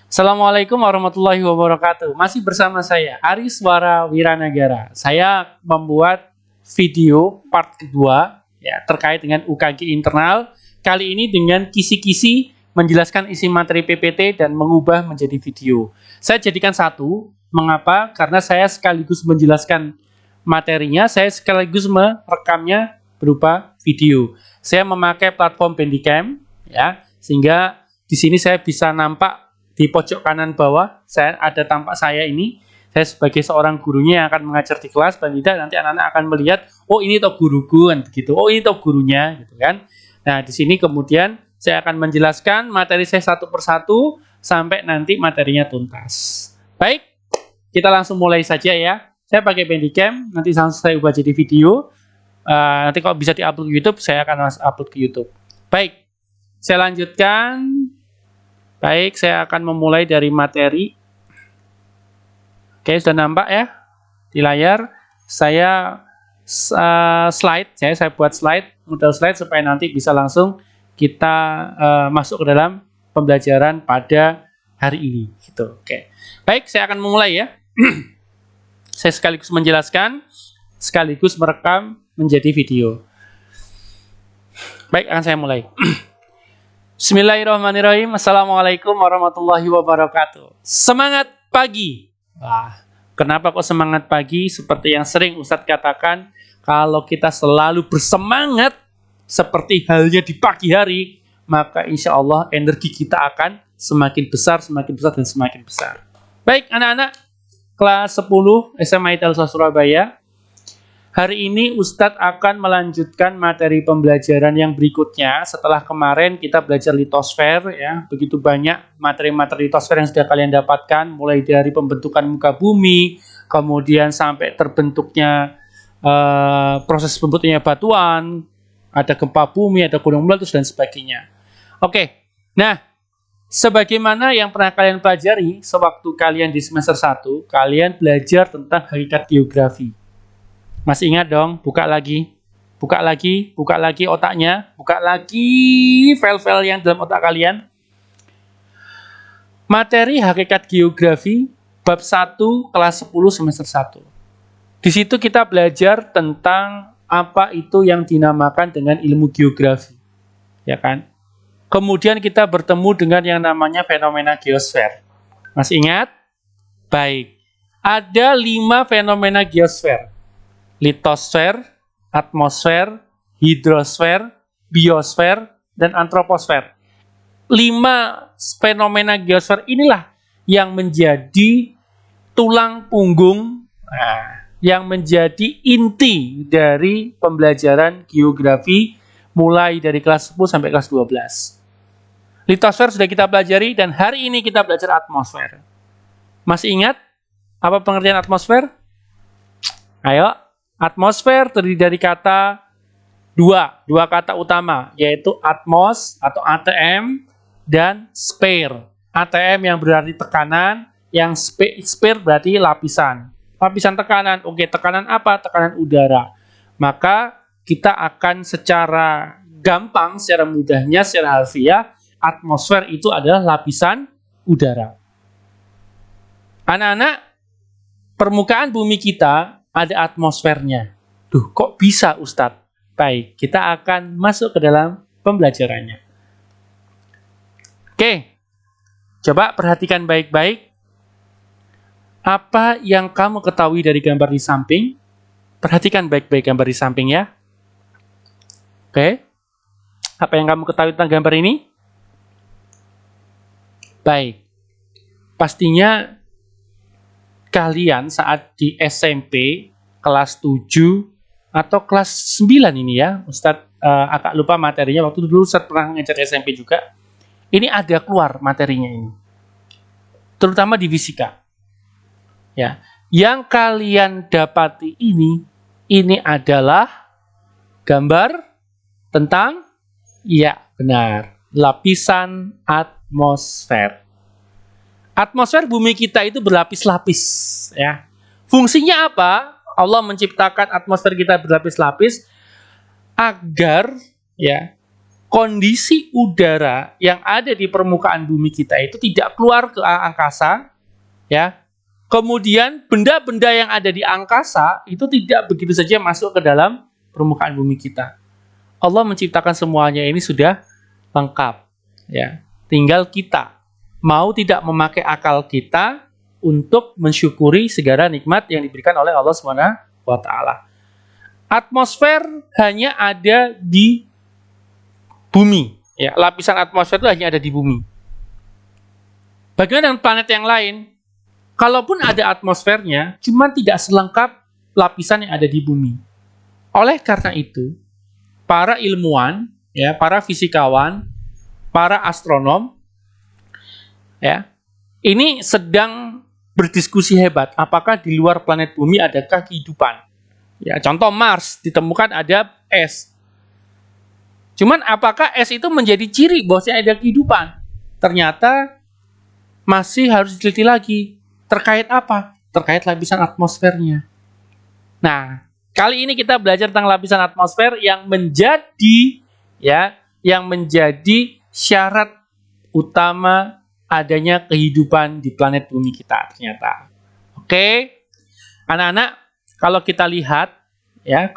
Assalamualaikum warahmatullahi wabarakatuh. Masih bersama saya Ariswara Wiranagara. Saya membuat video part kedua ya terkait dengan UKG internal. Kali ini dengan kisi-kisi menjelaskan isi materi PPT dan mengubah menjadi video. Saya jadikan satu. Mengapa? Karena saya sekaligus menjelaskan materinya, saya sekaligus merekamnya berupa video. Saya memakai platform Bandicam ya, sehingga di sini saya bisa nampak di pojok kanan bawah, saya ada tampak saya ini. Saya sebagai seorang gurunya yang akan mengajar di kelas, dan tidak nanti anak-anak akan melihat, oh ini toh guruku kan begitu. Oh ini toh gurunya gitu kan. Nah, di sini kemudian saya akan menjelaskan materi saya satu persatu sampai nanti materinya tuntas. Baik, kita langsung mulai saja ya. Saya pakai Bandicam, nanti langsung saya ubah jadi video. Nanti kalau bisa di-upload ke YouTube, saya akan upload ke YouTube. Baik, saya lanjutkan. Baik, saya akan memulai dari materi. Oke, sudah nampak ya di layar. Saya slide, saya buat model slide supaya nanti bisa langsung kita masuk ke dalam pembelajaran pada hari ini. Gitu. Oke, baik, saya akan memulai ya. Saya sekaligus menjelaskan, sekaligus merekam menjadi video. Baik, akan saya mulai. Bismillahirrahmanirrahim. Assalamualaikum warahmatullahi wabarakatuh. Semangat pagi. Kenapa kok semangat pagi? Seperti yang sering Ustadz katakan, kalau kita selalu bersemangat seperti halnya di pagi hari, maka insya Allah energi kita akan semakin besar, dan semakin besar. Baik, anak-anak kelas 10 SMA Italsa Surabaya. Hari ini Ustadz akan melanjutkan materi pembelajaran yang berikutnya. Setelah kemarin kita belajar litosfer ya, begitu banyak materi-materi litosfer yang sudah kalian dapatkan, mulai dari pembentukan muka bumi, kemudian sampai terbentuknya proses pembentuknya batuan, ada gempa bumi, ada gunung meletus dan sebagainya. Oke, nah sebagaimana yang pernah kalian pelajari sewaktu kalian di semester 1, kalian belajar tentang hakikat geografi. Masih ingat dong, buka lagi otaknya, buka lagi file-file yang dalam otak kalian. Materi hakikat geografi bab 1 kelas 10 semester 1. Di situ kita belajar tentang apa itu yang dinamakan dengan ilmu geografi. Ya kan? Kemudian kita bertemu dengan yang namanya fenomena geosfer. Masih ingat? Baik. Ada 5 fenomena geosfer. Litosfer, atmosfer, hidrosfer, biosfer, dan antroposfer. 5 fenomena geosfer inilah yang menjadi tulang punggung, yang menjadi inti dari pembelajaran geografi mulai dari kelas 10 sampai kelas 12. Litosfer sudah kita pelajari dan hari ini kita belajar atmosfer. Masih ingat apa pengertian atmosfer? Ayo. Atmosfer terdiri dari kata dua kata utama, yaitu atmos atau ATM dan sphere. ATM yang berarti tekanan, yang sphere berarti lapisan. Lapisan tekanan, oke, tekanan apa? Tekanan udara. Maka kita akan secara gampang, secara mudahnya, secara harfiah, atmosfer itu adalah lapisan udara. Anak-anak, permukaan bumi kita ada atmosfernya. Duh, kok bisa Ustadz? Baik, kita akan masuk ke dalam pembelajarannya. Oke, coba perhatikan baik-baik. Apa yang kamu ketahui dari gambar di samping? Perhatikan baik-baik gambar di samping ya. Oke, apa yang kamu ketahui tentang gambar ini? Baik, pastinya kalian saat di SMP kelas 7 atau kelas 9 ini ya, Ustadz agak lupa materinya, waktu dulu Ustadz pernah ngajar SMP juga, ini ada keluar materinya ini, terutama di fisika ya. Yang kalian dapati ini adalah gambar tentang, ya benar, lapisan atmosfer. Atmosfer bumi kita itu berlapis-lapis ya. Fungsinya apa? Allah menciptakan atmosfer kita berlapis-lapis agar ya kondisi udara yang ada di permukaan bumi kita itu tidak keluar ke angkasa, ya. Kemudian benda-benda yang ada di angkasa itu tidak begitu saja masuk ke dalam permukaan bumi kita. Allah menciptakan semuanya ini sudah lengkap, ya. Tinggal kita mau tidak memakai akal kita untuk mensyukuri segala nikmat yang diberikan oleh Allah Subhanahu wa taala. Atmosfer hanya ada di bumi, ya. Lapisan atmosfer itu hanya ada di bumi. Bagaimana dengan planet yang lain? Kalaupun ada atmosfernya, cuma tidak selengkap lapisan yang ada di bumi. Oleh karena itu, para ilmuwan, ya, para fisikawan, para astronom, ya, ini sedang berdiskusi hebat. Apakah di luar planet bumi adakah kehidupan? Ya, contoh Mars ditemukan ada es. Cuman apakah es itu menjadi ciri bahwasanya ada kehidupan? Ternyata masih harus diteliti lagi. Terkait apa? Terkait lapisan atmosfernya. Nah, kali ini kita belajar tentang lapisan atmosfer yang menjadi, ya, yang menjadi syarat utama adanya kehidupan di planet bumi kita ternyata. Oke, anak-anak, kalau kita lihat, ya,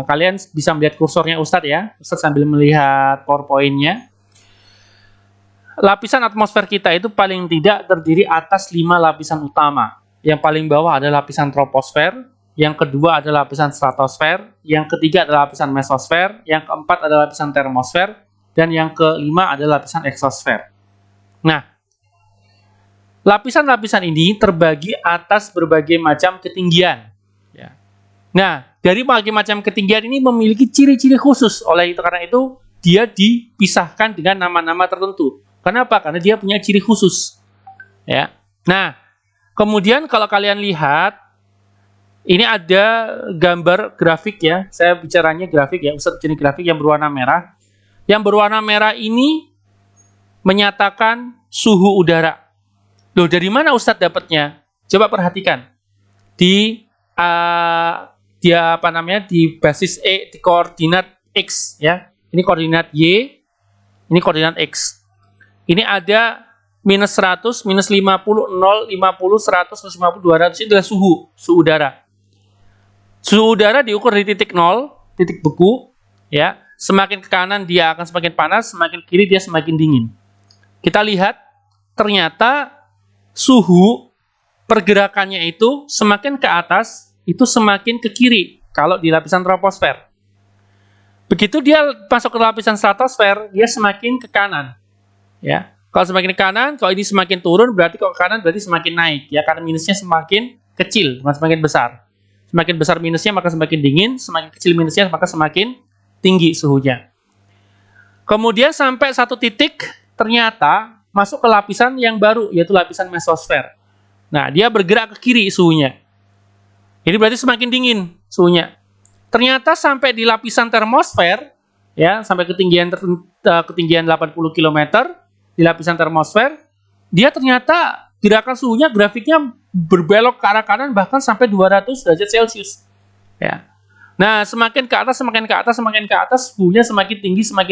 kalian bisa melihat kursornya Ustadz, ya. Ustadz sambil melihat PowerPoint-nya. Lapisan atmosfer kita itu paling tidak terdiri atas 5 lapisan utama. Yang paling bawah adalah lapisan troposfer, yang kedua adalah lapisan stratosfer, yang ketiga adalah lapisan mesosfer, yang keempat adalah lapisan termosfer, dan yang kelima adalah lapisan eksosfer. Nah, lapisan-lapisan ini terbagi atas berbagai macam ketinggian. Ya. Nah, dari berbagai macam ketinggian ini memiliki ciri-ciri khusus. Oleh itu, karena itu dia dipisahkan dengan nama-nama tertentu. Kenapa? Karena dia punya ciri khusus. Ya. Nah, kemudian kalau kalian lihat, ini ada gambar grafik, ya. Saya bicaranya grafik, ya. Ustadz jenis grafik yang berwarna merah. Yang berwarna merah ini menyatakan suhu udara. Loh, dari mana Ustadz dapatnya? Coba perhatikan. Di basis di koordinat X, ya. Ini koordinat Y, ini koordinat X. Ini ada minus 100, minus 50, 0, 50, 100, 150, 200. Ini adalah suhu udara. Suhu udara diukur di titik 0, titik beku, ya. Semakin ke kanan dia akan semakin panas, semakin ke kiri dia semakin dingin. Kita lihat, ternyata suhu pergerakannya itu semakin ke atas, itu semakin ke kiri kalau di lapisan troposfer. Begitu dia masuk ke lapisan stratosfer, dia semakin ke kanan. Ya, kalau semakin ke kanan, kalau ini semakin turun, berarti kalau ke kanan berarti semakin naik, ya, karena minusnya semakin kecil, bukan semakin besar. Semakin besar minusnya maka semakin dingin, semakin kecil minusnya maka semakin tinggi suhunya. Kemudian sampai satu titik ternyata masuk ke lapisan yang baru, yaitu lapisan mesosfer. Nah, dia bergerak ke kiri suhunya. Ini berarti semakin dingin suhunya. Ternyata sampai di lapisan termosfer, ya, sampai ketinggian 80 km di lapisan termosfer, dia ternyata gerakan suhunya, grafiknya berbelok ke arah kanan bahkan sampai 200 derajat Celcius. Ya. Nah, semakin ke atas, suhunya semakin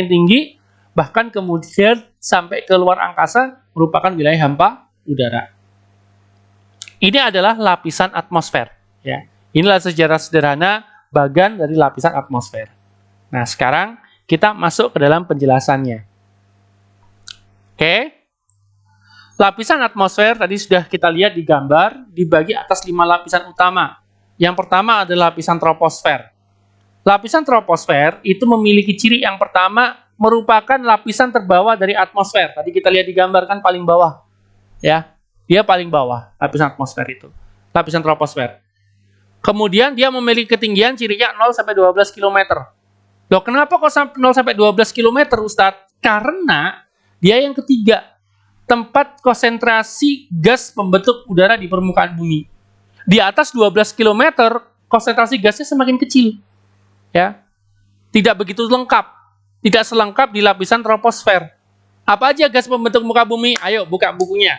tinggi, bahkan kemudian sampai ke luar angkasa merupakan wilayah hampa udara. Ini adalah lapisan atmosfer. Ya. Inilah sejarah sederhana bagian dari lapisan atmosfer. Nah, sekarang kita masuk ke dalam penjelasannya. Oke. Lapisan atmosfer tadi sudah kita lihat di gambar, dibagi atas 5 lapisan utama. Yang pertama adalah lapisan troposfer. Lapisan troposfer itu memiliki ciri yang pertama, merupakan lapisan terbawah dari atmosfer. Tadi kita lihat di gambar kan paling bawah. Ya, dia paling bawah lapisan atmosfer itu. Lapisan troposfer. Kemudian dia memiliki ketinggian cirinya 0 sampai 12 km. Loh, kenapa kok 0 sampai 12 km, Ustadz? Karena dia yang ketiga, tempat konsentrasi gas pembentuk udara di permukaan bumi. Di atas 12 km, konsentrasi gasnya semakin kecil. Ya. Tidak begitu lengkap. Tidak selengkap di lapisan troposfer. Apa aja gas pembentuk muka bumi? Ayo buka bukunya.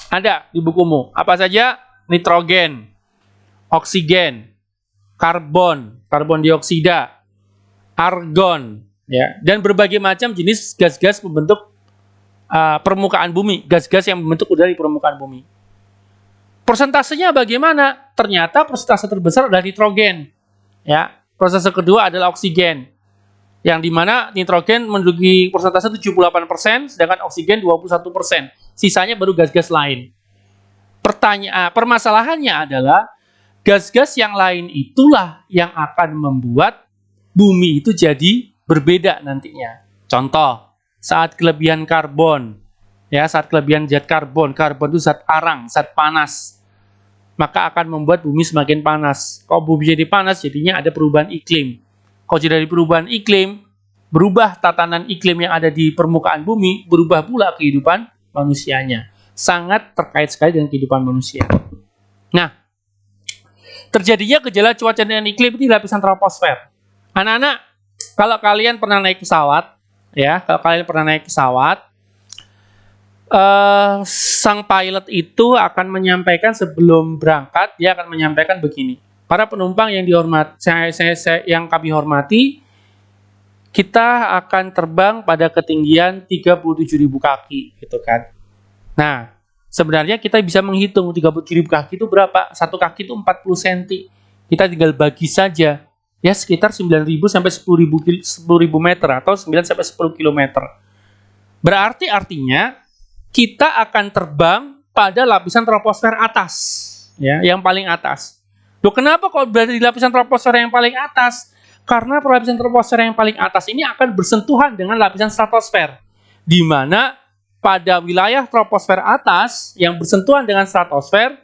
Ada di bukumu. Apa saja? Nitrogen, oksigen, karbon dioksida, argon, ya, dan berbagai macam jenis gas-gas membentuk permukaan bumi, gas-gas yang membentuk udara di permukaan bumi. Persentasenya bagaimana? Ternyata persentase terbesar adalah nitrogen. Ya, persentase kedua adalah oksigen. Yang dimana nitrogen menduduki persentase 78%, sedangkan oksigen 21%. Sisanya baru gas-gas lain. Permasalahannya adalah gas-gas yang lain itulah yang akan membuat bumi itu jadi berbeda nantinya. Contoh, saat kelebihan karbon, ya, saat kelebihan zat karbon itu zat arang, zat panas, maka akan membuat bumi semakin panas. Kalau bumi jadi panas, jadinya ada perubahan iklim. Kalau jadi perubahan iklim, berubah tatanan iklim yang ada di permukaan bumi, berubah pula kehidupan manusianya. Sangat terkait sekali dengan kehidupan manusia. Nah, terjadinya gejala cuaca dan iklim di lapisan troposfer. Anak-anak, kalau kalian pernah naik pesawat, sang pilot itu akan menyampaikan sebelum berangkat, dia akan menyampaikan begini. Para penumpang yang yang kami hormati, kita akan terbang pada ketinggian 37.000 kaki, gitu kan. Nah, sebenarnya kita bisa menghitung 37.000 kaki itu berapa? Satu kaki itu 40 cm. Kita tinggal bagi saja. Ya, sekitar 9.000 sampai 10.000 meter atau 9 sampai 10 km. Berarti artinya kita akan terbang pada lapisan troposfer atas, ya, yang paling atas. Loh, kenapa kalau berada di lapisan troposfer yang paling atas? Karena lapisan troposfer yang paling atas ini akan bersentuhan dengan lapisan stratosfer, di mana pada wilayah troposfer atas yang bersentuhan dengan stratosfer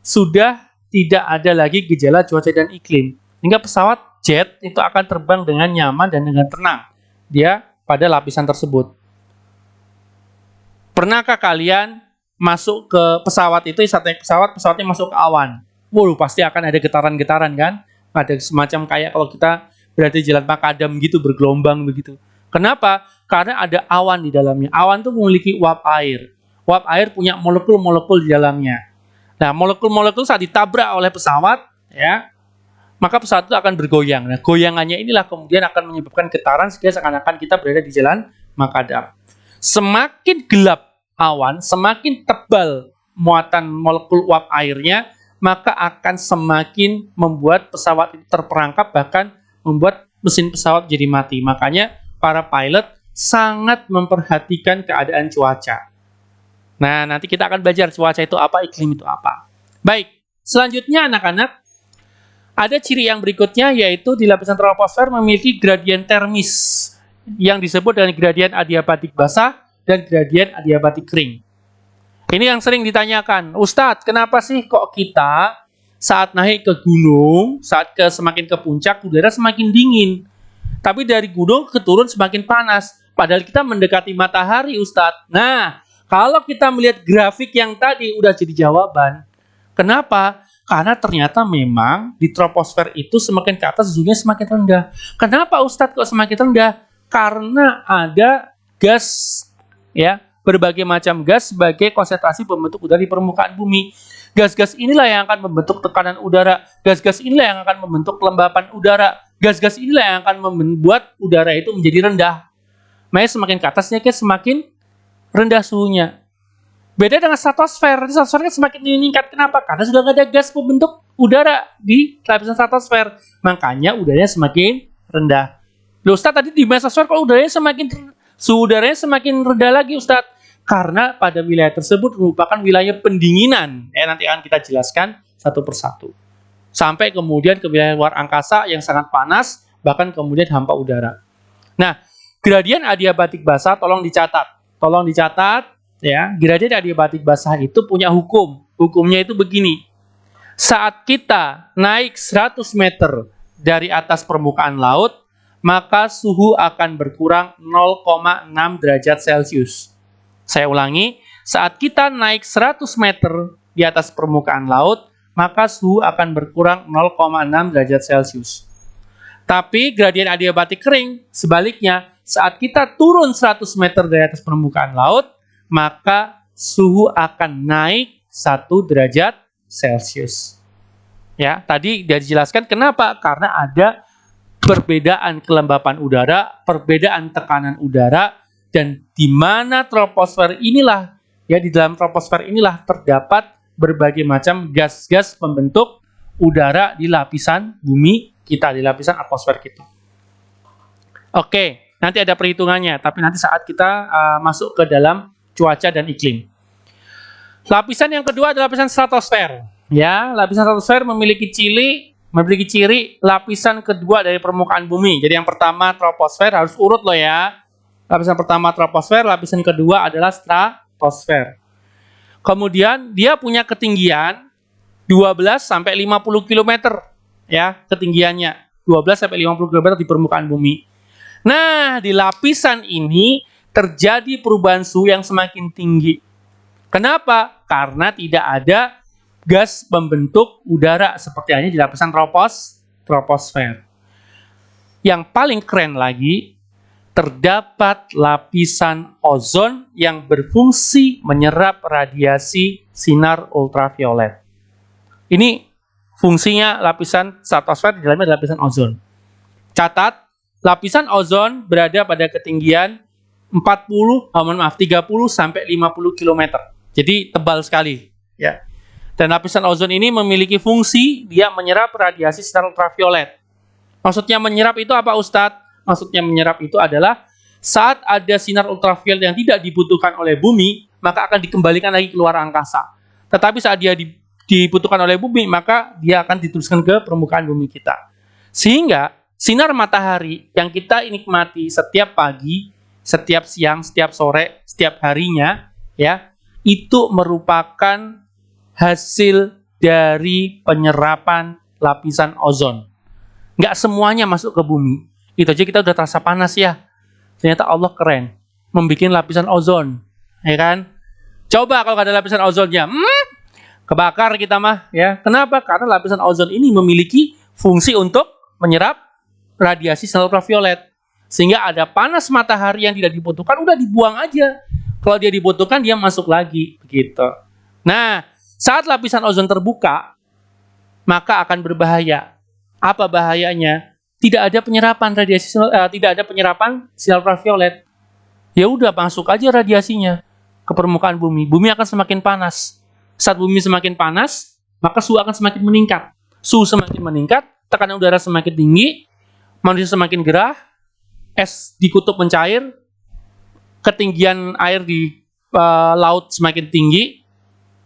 sudah tidak ada lagi gejala cuaca dan iklim, hingga pesawat jet itu akan terbang dengan nyaman dan dengan tenang dia pada lapisan tersebut. Pernahkah kalian masuk ke pesawat itu, saat naik pesawatnya masuk ke awan? Waduh, pasti akan ada getaran-getaran kan? Ada semacam kayak kalau kita berada di jalan makadam gitu, bergelombang begitu. Kenapa? Karena ada awan di dalamnya. Awan itu memiliki uap air. Uap air punya molekul-molekul di dalamnya. Nah, molekul-molekul saat ditabrak oleh pesawat, ya, maka pesawat itu akan bergoyang. Nah, goyangannya inilah kemudian akan menyebabkan getaran sehingga seakan-akan kita berada di jalan makadam. Semakin gelap awan, semakin tebal muatan molekul uap airnya, maka akan semakin membuat pesawat itu terperangkap, bahkan membuat mesin pesawat jadi mati. Makanya para pilot sangat memperhatikan keadaan cuaca. Nah, nanti kita akan belajar cuaca itu apa, iklim itu apa. Baik, selanjutnya anak-anak, ada ciri yang berikutnya, yaitu di lapisan troposfer memiliki gradien termis yang disebut dengan gradien adiabatik basah dan gradien adiabatik kering. Ini yang sering ditanyakan, Ustadz, kenapa sih kok kita saat naik ke gunung, saat semakin ke puncak, udara semakin dingin, tapi dari gunung ke turun semakin panas, padahal kita mendekati matahari, Ustadz. Nah, kalau kita melihat grafik yang tadi, udah jadi jawaban. Kenapa? Karena ternyata memang di troposfer itu semakin ke atas suhunya semakin rendah. Kenapa Ustadz kok semakin rendah? Karena ada gas, ya, berbagai macam gas sebagai konsentrasi pembentuk udara di permukaan bumi. Gas-gas inilah yang akan membentuk tekanan udara. Gas-gas inilah yang akan membentuk kelembapan udara. Gas-gas inilah yang akan membuat udara itu menjadi rendah. Makanya semakin ke atasnya semakin rendah suhunya. Beda dengan stratosfer. Stratosfer kan semakin meningkat. Kenapa? Karena sudah nggak ada gas pembentuk udara di lapisan stratosfer. Makanya udaranya semakin rendah. Loh, Ustaz, tadi di mesosfer kalau suhu udaranya semakin rendah lagi, Ustaz. Karena pada wilayah tersebut merupakan wilayah pendinginan. Nanti akan kita jelaskan satu persatu. Sampai kemudian ke wilayah luar angkasa yang sangat panas, bahkan kemudian hampa udara. Nah, gradien adiabatik basah tolong dicatat, ya. Gradien adiabatik basah itu punya hukum. Hukumnya itu begini. Saat kita naik 100 meter dari atas permukaan laut, maka suhu akan berkurang 0,6 derajat Celcius. Saya ulangi, saat kita naik 100 meter di atas permukaan laut, maka suhu akan berkurang 0,6 derajat Celcius. Tapi gradien adiabatik kering, sebaliknya, saat kita turun 100 meter dari atas permukaan laut, maka suhu akan naik 1 derajat Celcius. Ya, tadi sudah dijelaskan kenapa? Karena ada perbedaan kelembapan udara, perbedaan tekanan udara, dan di mana troposfer inilah, ya di dalam troposfer inilah terdapat berbagai macam gas-gas pembentuk udara di lapisan bumi kita, di lapisan atmosfer kita. Oke, nanti ada perhitungannya, tapi nanti saat kita masuk ke dalam cuaca dan iklim. Lapisan yang kedua adalah lapisan stratosfer. Ya, lapisan stratosfer memiliki ciri lapisan kedua dari permukaan bumi. Jadi yang pertama troposfer, harus urut loh ya. Lapisan pertama troposfer, lapisan kedua adalah stratosfer. Kemudian dia punya ketinggian 12 sampai 50 km ya, ketinggiannya 12 sampai 50 km di permukaan bumi. Nah, di lapisan ini terjadi perubahan suhu yang semakin tinggi. Kenapa? Karena tidak ada gas pembentuk udara seperti halnya di lapisan troposfer. Yang paling keren lagi, terdapat lapisan ozon yang berfungsi menyerap radiasi sinar ultraviolet. Ini fungsinya lapisan stratosfer, di dalamnya ada lapisan ozon. Catat, lapisan ozon berada pada ketinggian 30 sampai 50 km. Jadi tebal sekali, ya. Dan lapisan ozon ini memiliki fungsi dia menyerap radiasi sinar ultraviolet. Maksudnya menyerap itu apa, Ustadz? Maksudnya menyerap itu adalah saat ada sinar ultraviolet yang tidak dibutuhkan oleh bumi, maka akan dikembalikan lagi keluar angkasa. Tetapi saat dia dibutuhkan oleh bumi, maka dia akan diteruskan ke permukaan bumi kita. Sehingga sinar matahari yang kita nikmati setiap pagi, setiap siang, setiap sore, setiap harinya, ya, itu merupakan hasil dari penyerapan lapisan ozon. Nggak semuanya masuk ke bumi. Itu aja kita udah terasa panas ya. Ternyata Allah keren, membuat lapisan ozon, ya kan? Coba kalau nggak ada lapisan ozonnya, kebakar kita mah, ya. Kenapa? Karena lapisan ozon ini memiliki fungsi untuk menyerap radiasi sinar ultraviolet. Sehingga ada panas matahari yang tidak dibutuhkan, udah dibuang aja. Kalau dia dibutuhkan, dia masuk lagi, begitu. Nah, saat lapisan ozon terbuka, maka akan berbahaya. Apa bahayanya? Tidak ada penyerapan radiasi, tidak ada penyerapan sinar ultraviolet. Ya udah, masuk aja radiasinya ke permukaan bumi. Bumi akan semakin panas. Saat bumi semakin panas, maka suhu akan semakin meningkat. Suhu semakin meningkat, tekanan udara semakin tinggi, manusia semakin gerah, es di kutub mencair, ketinggian air di laut semakin tinggi,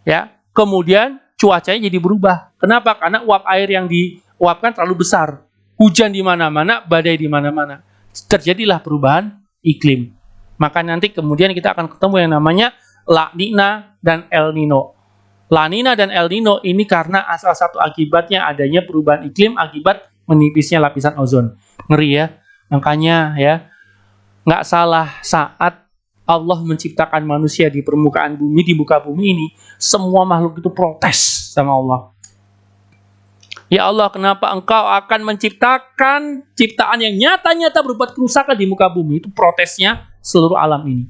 ya. Kemudian cuacanya jadi berubah. Kenapa? Karena uap air yang diuapkan terlalu besar. Hujan di mana-mana, badai di mana-mana. Terjadilah perubahan iklim. Maka nanti kemudian kita akan ketemu yang namanya La Nina dan El Nino. La Nina dan El Nino ini karena salah satu akibatnya adanya perubahan iklim akibat menipisnya lapisan ozon. Ngeri ya. Makanya ya, nggak salah saat Allah menciptakan manusia di permukaan bumi, di muka bumi ini, semua makhluk itu protes sama Allah. Ya Allah, kenapa Engkau akan menciptakan ciptaan yang nyata-nyata berbuat kerusakan di muka bumi? Itu protesnya seluruh alam ini.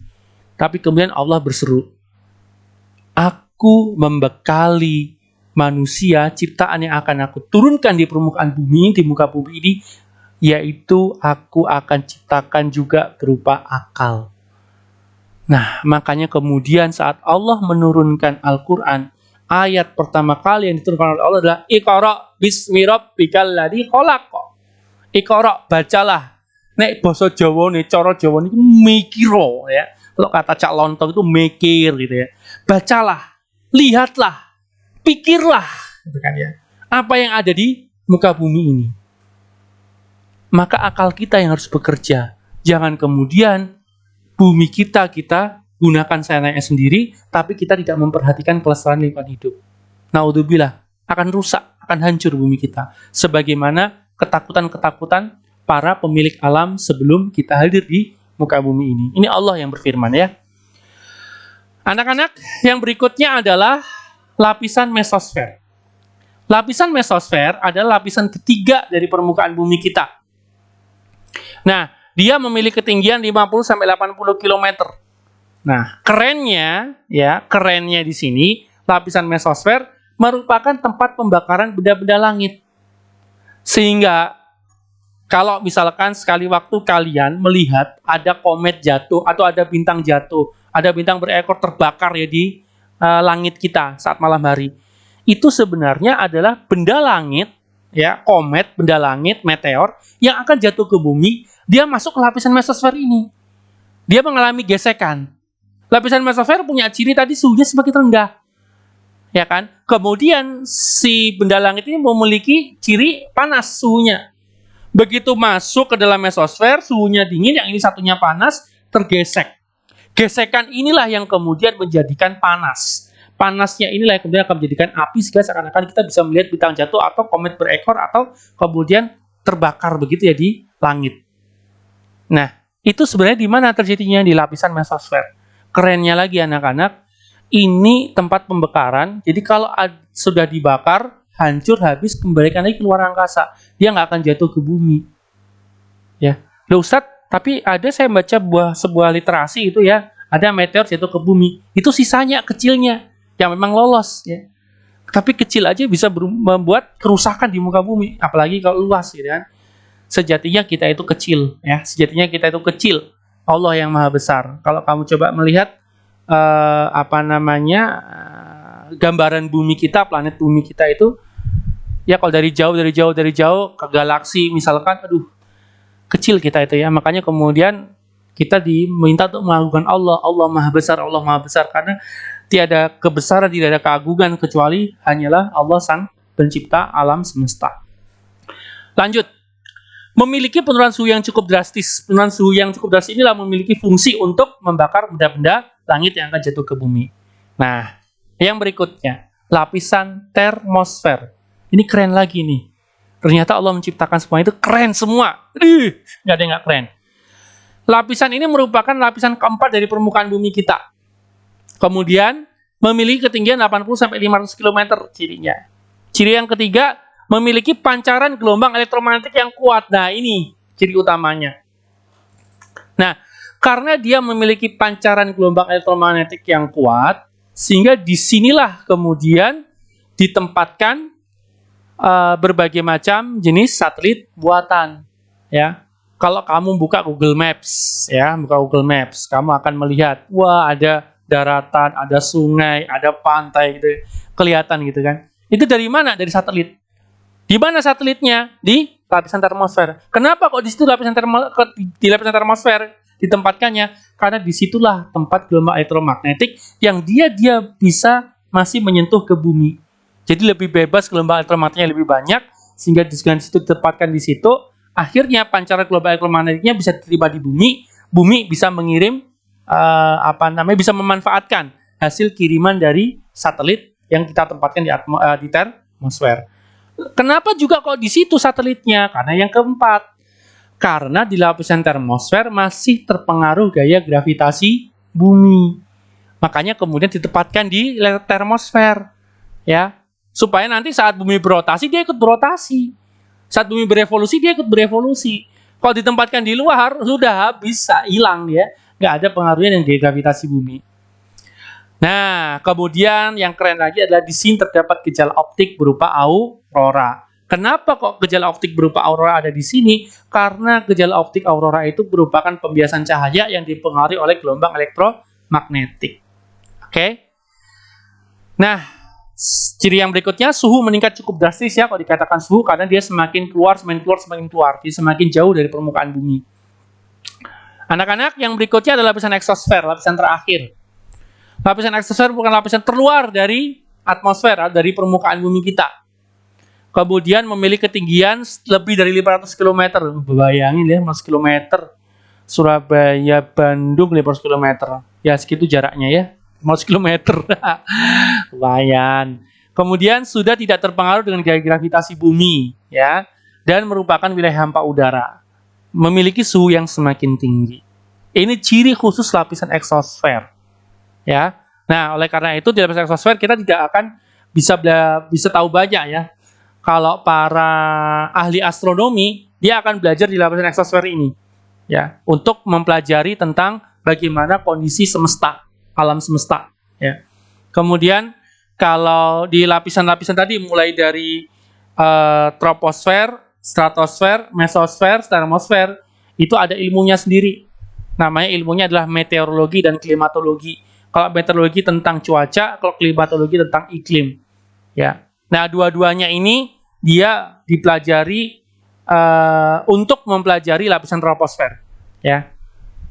Tapi kemudian Allah berseru, Aku membekali manusia, ciptaan yang akan Aku turunkan di permukaan bumi, di muka bumi ini, yaitu Aku akan ciptakan juga berupa akal. Nah, makanya kemudian saat Allah menurunkan Al-Quran, ayat pertama kali yang diturunkan oleh Allah adalah Iqra bismi rabbikal ladzi khalaq. Iqra, bacalah. Nek basa Jawa nih, cara Jawa niku mikiro ya. Kalau kata Cak Lontong itu mikir gitu ya. Bacalah, lihatlah, pikirlah gitu kan ya. Apa yang ada di muka bumi ini. Maka akal kita yang harus bekerja. Jangan kemudian bumi kita gunakan seenaknya sendiri, tapi kita tidak memperhatikan kelestarian lingkungan hidup. Naudzubillah, akan rusak, akan hancur bumi kita. Sebagaimana ketakutan-ketakutan para pemilik alam sebelum kita hadir di muka bumi ini. Ini Allah yang berfirman ya. Anak-anak, yang berikutnya adalah lapisan mesosfer. Lapisan mesosfer adalah lapisan ketiga dari permukaan bumi kita. Nah, dia memiliki ketinggian 50-80 km. Nah, kerennya di sini, lapisan mesosfer merupakan tempat pembakaran benda-benda langit. Sehingga Kalau misalkan sekali waktu kalian melihat ada komet jatuh atau ada bintang jatuh, ada bintang berekor terbakar ya di langit kita saat malam hari. Itu sebenarnya adalah benda langit, ya, komet, benda langit, meteor yang akan jatuh ke bumi, dia masuk ke lapisan mesosfer ini. Dia mengalami gesekan. Lapisan mesosfer punya ciri tadi suhunya semakin rendah. Ya kan? Kemudian si benda langit ini memiliki ciri panas suhunya. Begitu masuk ke dalam mesosfer, suhunya dingin, yang ini satunya panas, tergesek. Gesekan inilah yang kemudian menjadikan panas. Panasnya inilah yang kemudian akan menjadikan api, sehingga seakan-akan kita bisa melihat bintang jatuh atau komet berekor atau kemudian terbakar begitu ya di langit. Nah, itu sebenarnya di mana terjadinya? Di lapisan mesosfer. Kerennya lagi anak-anak, ini tempat pembakaran, jadi kalau sudah dibakar, hancur, habis, kembalikan lagi ke luar angkasa. Dia nggak akan jatuh ke bumi. Ya, loh Ustadz, tapi ada saya baca sebuah literasi itu ya, ada meteor jatuh ke bumi. Itu sisanya, kecilnya, yang memang lolos. Ya. Tapi kecil aja bisa membuat kerusakan di muka bumi, apalagi kalau luas, gitu kan. Sejatinya kita itu kecil, ya. Sejatinya kita itu kecil. Allah yang maha besar. Kalau kamu coba melihat gambaran bumi kita, planet bumi kita itu, ya kalau dari jauh ke galaksi misalkan, aduh, kecil kita itu ya. Makanya kemudian kita diminta untuk mengagungkan Allah. Allah maha besar, karena tiada kebesaran, tidak ada keagungan kecuali hanyalah Allah sang pencipta alam semesta. Lanjut. Memiliki penurunan suhu yang cukup drastis. Penurunan suhu yang cukup drastis inilah memiliki fungsi untuk membakar benda-benda langit yang akan jatuh ke bumi. Nah, yang berikutnya, lapisan termosfer. Ini keren lagi nih. Ternyata Allah menciptakan semua itu keren semua. Nggak ada yang nggak keren. Lapisan ini merupakan lapisan keempat dari permukaan bumi kita. Kemudian, memiliki ketinggian 80-500 km cirinya. Ciri yang ketiga, memiliki pancaran gelombang elektromagnetik yang kuat. Nah, ini ciri utamanya. Nah, karena dia memiliki pancaran gelombang elektromagnetik yang kuat, sehingga disinilah kemudian ditempatkan berbagai macam jenis satelit buatan. Ya, kalau kamu buka Google Maps, kamu akan melihat, wah, ada daratan, ada sungai, ada pantai gitu, kelihatan gitu kan. Itu dari mana? Dari satelit. Di mana satelitnya? Di lapisan termosfer. Kenapa kok di situ di lapisan termosfer ditempatkannya? Karena disitulah tempat gelombang elektromagnetik yang dia bisa masih menyentuh ke bumi. Jadi lebih bebas, gelombang elektromagnetiknya lebih banyak, sehingga dengan situ ditempatkan di situ. Akhirnya pancaran gelombang elektromagnetiknya bisa diterima di bumi. Bumi bisa mengirim bisa memanfaatkan hasil kiriman dari satelit yang kita tempatkan di termosfer. Kenapa juga kok di situ satelitnya? Karena yang keempat, karena di lapisan termosfer masih terpengaruh gaya gravitasi bumi. Makanya kemudian ditempatkan di termosfer, ya, supaya nanti saat bumi berotasi dia ikut berotasi, saat bumi berevolusi dia ikut berevolusi. Kalau ditempatkan di luar sudah bisa hilang ya, nggak ada pengaruhnya dengan gaya gravitasi bumi. Nah, kemudian yang keren lagi adalah di sini terdapat gejala optik berupa aurora. Kenapa kok gejala optik berupa aurora ada di sini? Karena gejala optik aurora itu merupakan pembiasan cahaya yang dipengaruhi oleh gelombang elektromagnetik. Oke? Nah, ciri yang berikutnya, suhu meningkat cukup drastis ya kalau dikatakan suhu, karena dia semakin keluar, jadi semakin jauh dari permukaan bumi. Anak-anak, yang berikutnya adalah lapisan eksosfer, lapisan terakhir. Lapisan eksosfer bukan lapisan terluar dari atmosfer, dari permukaan bumi kita. Kemudian memiliki ketinggian lebih dari 500 km. Bayangin ya, 500 km. Surabaya, Bandung, 500 km. Ya, segitu jaraknya ya. 500 km. Lumayan. Kemudian sudah tidak terpengaruh dengan gaya gravitasi bumi, ya, dan merupakan wilayah hampa udara. Memiliki suhu yang semakin tinggi. Ini ciri khusus lapisan eksosfer. Ya, nah oleh karena itu di lapisan eksosfer kita tidak akan bisa tahu banyak ya. Kalau para ahli astronomi, dia akan belajar di lapisan eksosfer ini, ya, untuk mempelajari tentang bagaimana kondisi semesta, alam semesta. Ya. Kemudian kalau di lapisan-lapisan tadi mulai dari troposfer stratosfer, mesosfer, termosfer. Itu ada ilmunya sendiri. Namanya ilmunya adalah meteorologi dan klimatologi. Kalau meteorologi tentang cuaca, kalau klimatologi tentang iklim. Ya. Nah, dua-duanya ini dia dipelajari untuk mempelajari lapisan troposfer. Ya.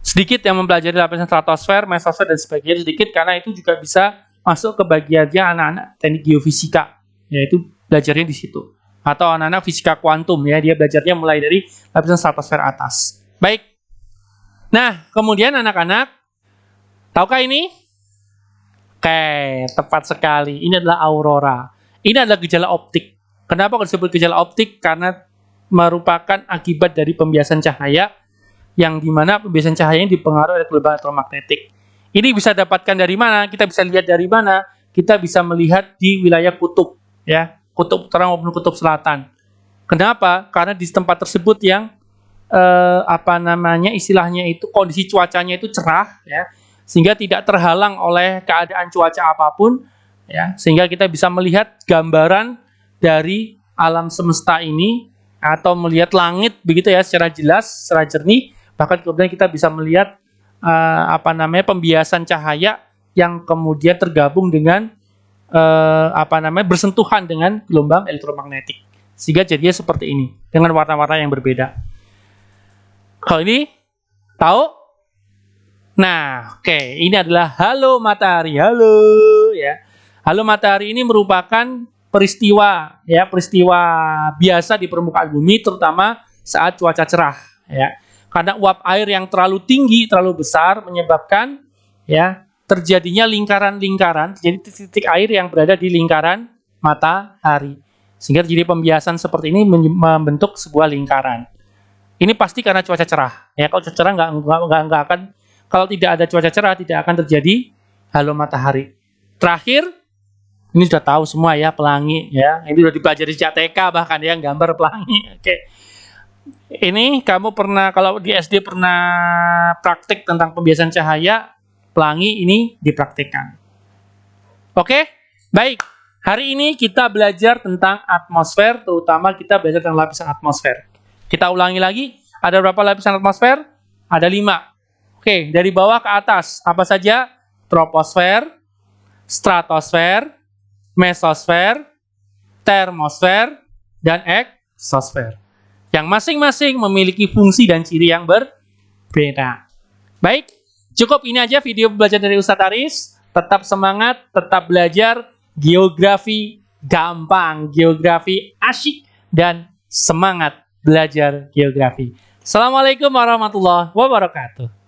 Sedikit yang mempelajari lapisan stratosfer, mesosfer, dan sebagainya, sedikit karena itu juga bisa masuk ke bagiannya anak-anak teknik geofisika, yaitu belajarnya di situ. Atau anak-anak fisika kuantum, ya, dia belajarnya mulai dari lapisan stratosfer atas. Baik. Nah, kemudian anak-anak, tahukah ini? Oke, tepat sekali. Ini adalah aurora. Ini adalah gejala optik. Kenapa disebut gejala optik? Karena merupakan akibat dari pembiasan cahaya, yang dimana pembiasan cahaya ini dipengaruhi oleh gelombang elektromagnetik. Ini bisa dapatkan dari mana? Kita bisa lihat dari mana? Kita bisa melihat di wilayah kutub, ya, kutub utara maupun kutub selatan. Kenapa? Karena di tempat tersebut yang istilahnya itu kondisi cuacanya itu cerah, ya, sehingga tidak terhalang oleh keadaan cuaca apapun, ya, sehingga kita bisa melihat gambaran dari alam semesta ini atau melihat langit begitu ya secara jelas, secara jernih. Bahkan kemudian kita bisa melihat pembiasan cahaya yang kemudian tergabung dengan bersentuhan dengan gelombang elektromagnetik, sehingga jadinya seperti ini dengan warna-warna yang berbeda. Kalau ini tahu? Nah, oke, ini adalah halo matahari. Halo, ya. Halo matahari ini merupakan peristiwa, ya, peristiwa biasa di permukaan bumi, terutama saat cuaca cerah, ya. Karena uap air yang terlalu tinggi, terlalu besar, menyebabkan, ya, terjadinya lingkaran-lingkaran, jadi titik-titik air yang berada di lingkaran matahari, sehingga terjadi pembiasan seperti ini membentuk sebuah lingkaran. Ini pasti karena cuaca cerah, ya. Kalau cuaca cerah nggak akan, kalau tidak ada cuaca cerah tidak akan terjadi halo matahari. Terakhir, ini sudah tahu semua ya, pelangi, ya. Ini sudah dipelajari sejak TK bahkan, ya, gambar pelangi. Oke. Ini kamu pernah, kalau di SD pernah praktik tentang pembiasan cahaya, pelangi ini dipraktikkan. Oke? Baik. Hari ini kita belajar tentang atmosfer, terutama kita belajar tentang lapisan atmosfer. Kita ulangi lagi, ada berapa lapisan atmosfer? Ada 5. Oke, dari bawah ke atas, apa saja? Troposfer, stratosfer, mesosfer, termosfer, dan eksosfer. Yang masing-masing memiliki fungsi dan ciri yang berbeda. Baik, cukup ini aja video belajar dari Ustadz Aris. Tetap semangat, tetap belajar. Geografi gampang, geografi asyik, dan semangat belajar geografi. Assalamualaikum warahmatullahi wabarakatuh.